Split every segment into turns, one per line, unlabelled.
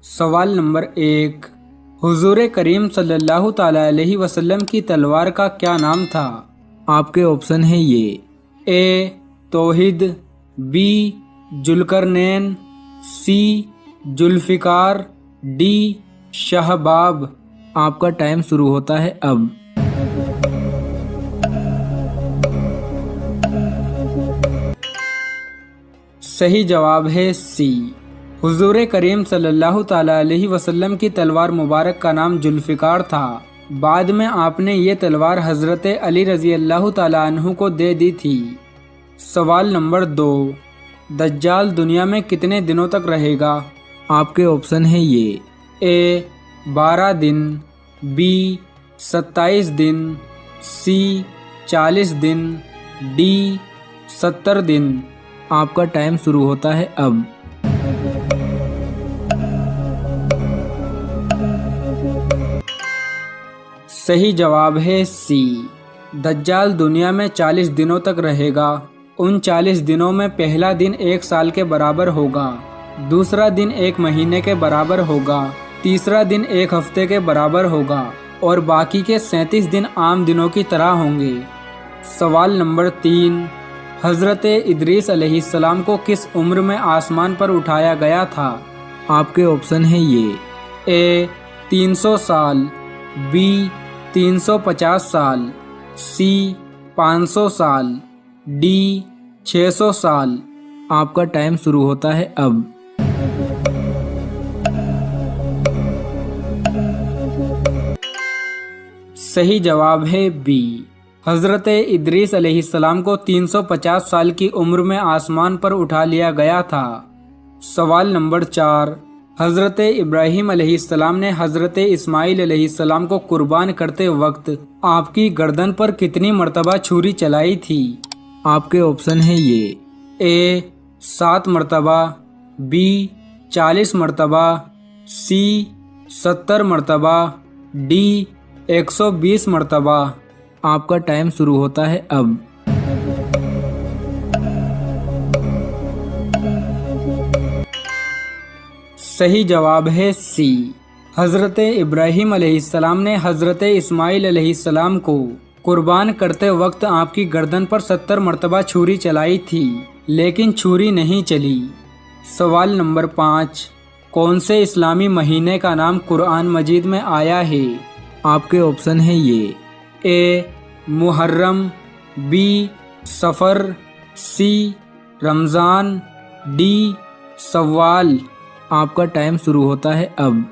सवाल नंबर 1। हुजूर करीम सल्लल्लाहु ताला अलैहि वसल्लम की तलवार का क्या नाम था? आपके ऑप्शन है ये। ए तौहीद, बी जुल्करनैन, सी जुल्फिकार, डी शहबाब। आपका टाइम शुरू होता है अब। सही जवाब है सी। हुजूर करीम सल्लल्लाहु ताला अलैहि वसल्लम की तलवार मुबारक का नाम जुल्फिकार था। बाद में आपने ये तलवार हजरत अली रजी अल्लाह ताला अन्हु को दे दी थी। सवाल नंबर 2। दज्जाल दुनिया में कितने दिनों तक रहेगा? आपके ऑप्शन है ये। ए 12 दिन, बी 27 दिन, सी 40 दिन, डी 70 दिन। आपका टाइम शुरू होता है अब। सही जवाब है सी। दज्जाल दुनिया में 40 दिनों तक रहेगा। उन 40 दिनों में पहला दिन 1 साल के बराबर होगा, दूसरा दिन 1 महीने के बराबर होगा, तीसरा दिन 1 हफ्ते के बराबर होगा और बाकी के 37 दिन आम दिनों की तरह होंगे। सवाल नंबर 3। हजरत इदरीस अलैहिस्सलाम को किस उम्र में आसमान पर उठाया गया था? आपके ऑप्शन है ये। ए 300 साल, बी 350 साल, सी 500 साल, डी 600 साल। आपका टाइम शुरू होता है अब। सही जवाब है बी। हजरत इदरीस अलैहिस्सलाम को 350 साल की उम्र में आसमान पर उठा लिया गया था। सवाल नंबर 4। हजरत इब्राहीम अलैहिस्सलाम ने हजरत इस्माइल अलैहिस्सलाम को कुर्बान करते वक्त आपकी गर्दन पर कितनी मर्तबा छुरी चलाई थी? आपके ऑप्शन है ये। ए 7 मर्तबा, बी 40 मर्तबा, सी 70 मर्तबा, डी 120 मर्तबा। आपका टाइम शुरू होता है अब। सही जवाब है सी। हजरत इब्राहीम अलैहिस्सलाम ने हजरत इस्माइल अलैहिस्सलाम को कुर्बान करते वक्त आपकी गर्दन पर 70 मर्तबा छुरी चलाई थी, लेकिन छुरी नहीं चली। सवाल नंबर 5। कौन से इस्लामी महीने का नाम कुरान मजीद में आया है? आपके ऑप्शन है ये। ए मुहर्रम, बी सफ़र, सी रमज़ान, डी सव्वाल। आपका टाइम शुरू होता है अब।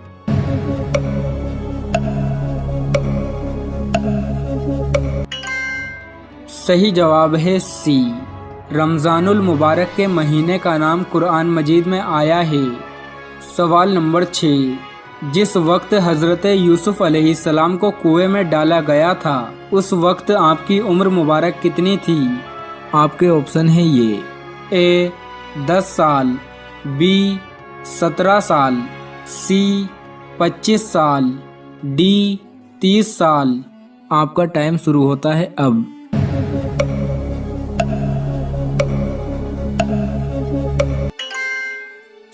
सही जवाब है सी। रमज़ानुल मुबारक के महीने का नाम कुरान मजीद में आया है। सवाल नंबर 6। जिस वक्त हजरत यूसुफ अलैहिस्सलाम को कुएं में डाला गया था, उस वक्त आपकी उम्र मुबारक कितनी थी? आपके ऑप्शन है ये। ए 10 साल, बी 17 साल, सी 25 साल, डी 30 साल। आपका टाइम शुरू होता है अब।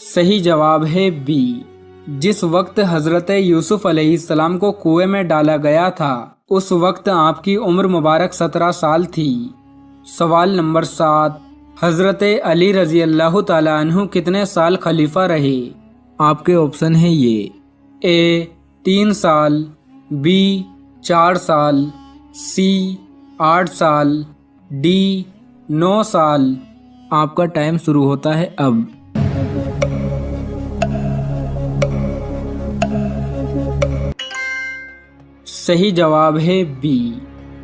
सही जवाब है बी। जिस वक्त हजरत यूसुफ अलैहिस्सलाम को कुएं में डाला गया था, उस वक्त आपकी उम्र मुबारक 17 साल थी। सवाल नंबर 7। हजरत अली रजी अल्लाह ताला अन्हु कितने साल खलीफा रहे? आपके ऑप्शन है ये। ए 3 साल, बी 4 साल, सी 8 साल, डी 9 साल। आपका टाइम शुरू होता है अब। सही जवाब है बी।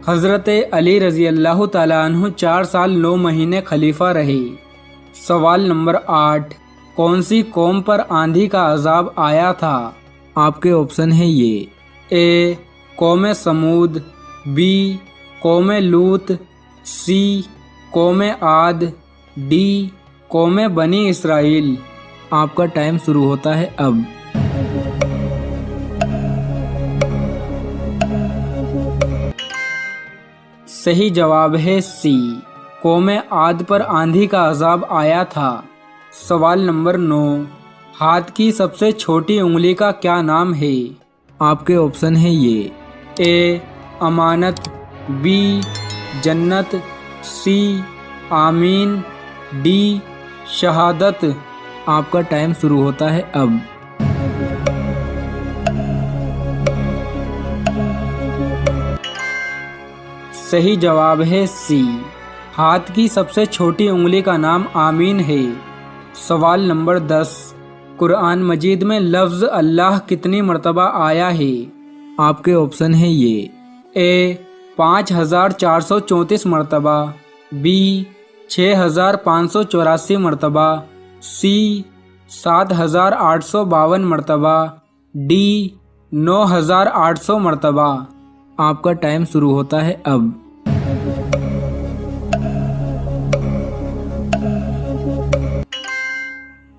हजरत अली रजी अल्लाह ताला अन्हु 4 साल 9 महीने खलीफा रहे। सवाल नंबर 8। कौन सी कौम पर आंधी का अजाब आया था? आपके ऑप्शन है ये। ए कौम समूद, बी कौम लूत, सी कौम आद, डी कौम बनी इसराइल। आपका टाइम शुरू होता है अब। सही जवाब है सी। कौम आद पर आंधी का अजाब आया था। सवाल नंबर 9। हाथ की सबसे छोटी उंगली का क्या नाम है? आपके ऑप्शन है ये। ए अमानत, बी जन्नत, सी आमीन, डी शहादत। आपका टाइम शुरू होता है अब। सही जवाब है सी। हाथ की सबसे छोटी उंगली का नाम आमीन है। सवाल नंबर 10। कुरान मजीद में लफ्ज़ अल्लाह कितनी मर्तबा आया है? आपके ऑप्शन है ये। ए 5434 मर्तबा, बी 6584 मर्तबा, सी 7852 मर्तबा, डी 9800 मर्तबा। आपका टाइम शुरू होता है अब।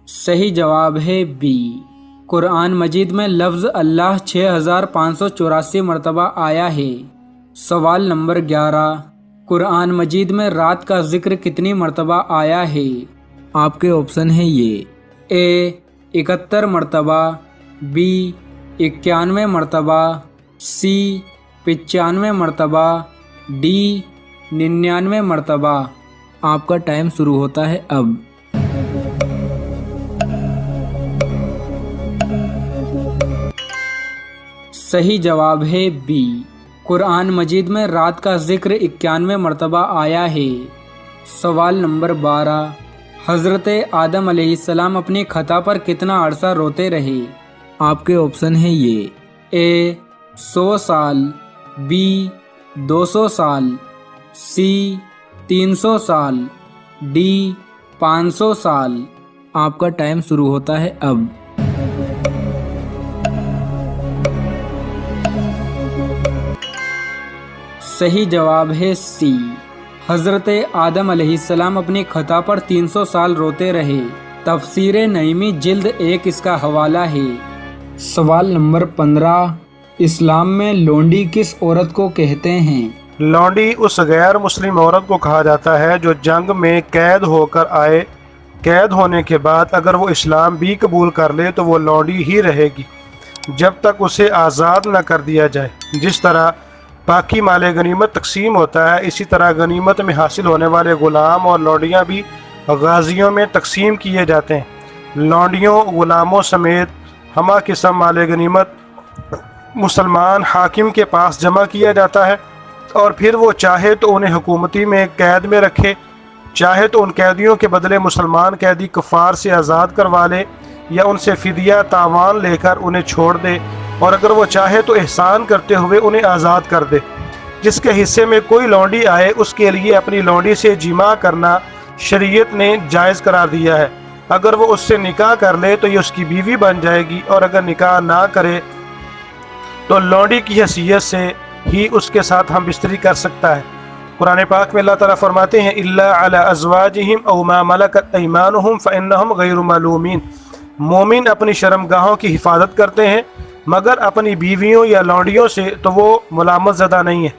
सही जवाब है बी। कुरान मजीद में लफ्ज़ अल्लाह 6584 मर्तबा आया है। सवाल नंबर 11। कुरान मजीद में रात का जिक्र कितनी मर्तबा आया है? आपके ऑप्शन है ये। ए 71 मर्तबा, बी 91 मर्तबा, सी 95 मर्तबा, डी 99 मर्तबा। आपका टाइम शुरू होता है अब। सही जवाब है बी। कुरान मजीद में रात का जिक्र 91 मर्तबा आया है। सवाल नंबर 12। हज़रत आदम अलैहिस्सलाम अपनी खता पर कितना अरसा रोते रहे? आपके ऑप्शन है ये। ए 100 साल, बी 200 साल, सी 300 साल, डी 500 साल। आपका टाइम शुरू होता है अब। सही जवाब है सी। हज़रत आदम अलैहिस्सलाम अपनी खता पर 300 साल रोते रहे। तफसीर नईमी जिल्द 1 इसका हवाला है। सवाल नंबर 15। इस्लाम में लोंडी किस औरत को कहते हैं?
लौंडी उस गैर मुस्लिम औरत को कहा जाता है जो जंग में कैद होकर आए। कैद होने के बाद अगर वो इस्लाम भी कबूल कर ले तो वो लौंडी ही रहेगी जब तक उसे आज़ाद न कर दिया जाए। जिस तरह बाकी माले गनीमत तकसीम होता है, इसी तरह गनीमत में हासिल होने वाले ग़ुलाम और लौंडियाँ भी गाजियों में तकसीम किए जाते हैं। लौंडियों ग़ुलामों समेत हमा किस्म माले गनीमत मुसलमान हाकिम के पास जमा किया जाता है और फिर वो चाहे तो उन्हें हुकूमती में कैद में रखे, चाहे तो उन कैदियों के बदले मुसलमान कैदी कुफार से आज़ाद करवा ले या उनसे फ़िदिया तावान लेकर उन्हें छोड़ दे, और अगर वो चाहे तो एहसान करते हुए उन्हें आज़ाद कर दे। जिसके हिस्से में कोई लौंडी आए उसके लिए अपनी लौंडी से जिमा करना शरीयत ने जायज़ करार दिया है। अगर वो उससे निकाह कर ले तो ये उसकी बीवी बन जाएगी, और अगर निकाह ना करे तो लौंडी की हैसियत से ही उसके साथ हम बिस्तरी कर सकता है। कुरान पाक में अल्लाह ताला फरमाते हैं इल्ला अला अज़वाजिहिम औ मा मलकत ऐमानुहुम फ़इन्नहुम गैरु मलूमीन। मोमिन अपनी शर्मगाहों की हिफाजत करते हैं मगर अपनी बीवियों या लौंडियों से तो वो मुलामत ज़दा नहीं है।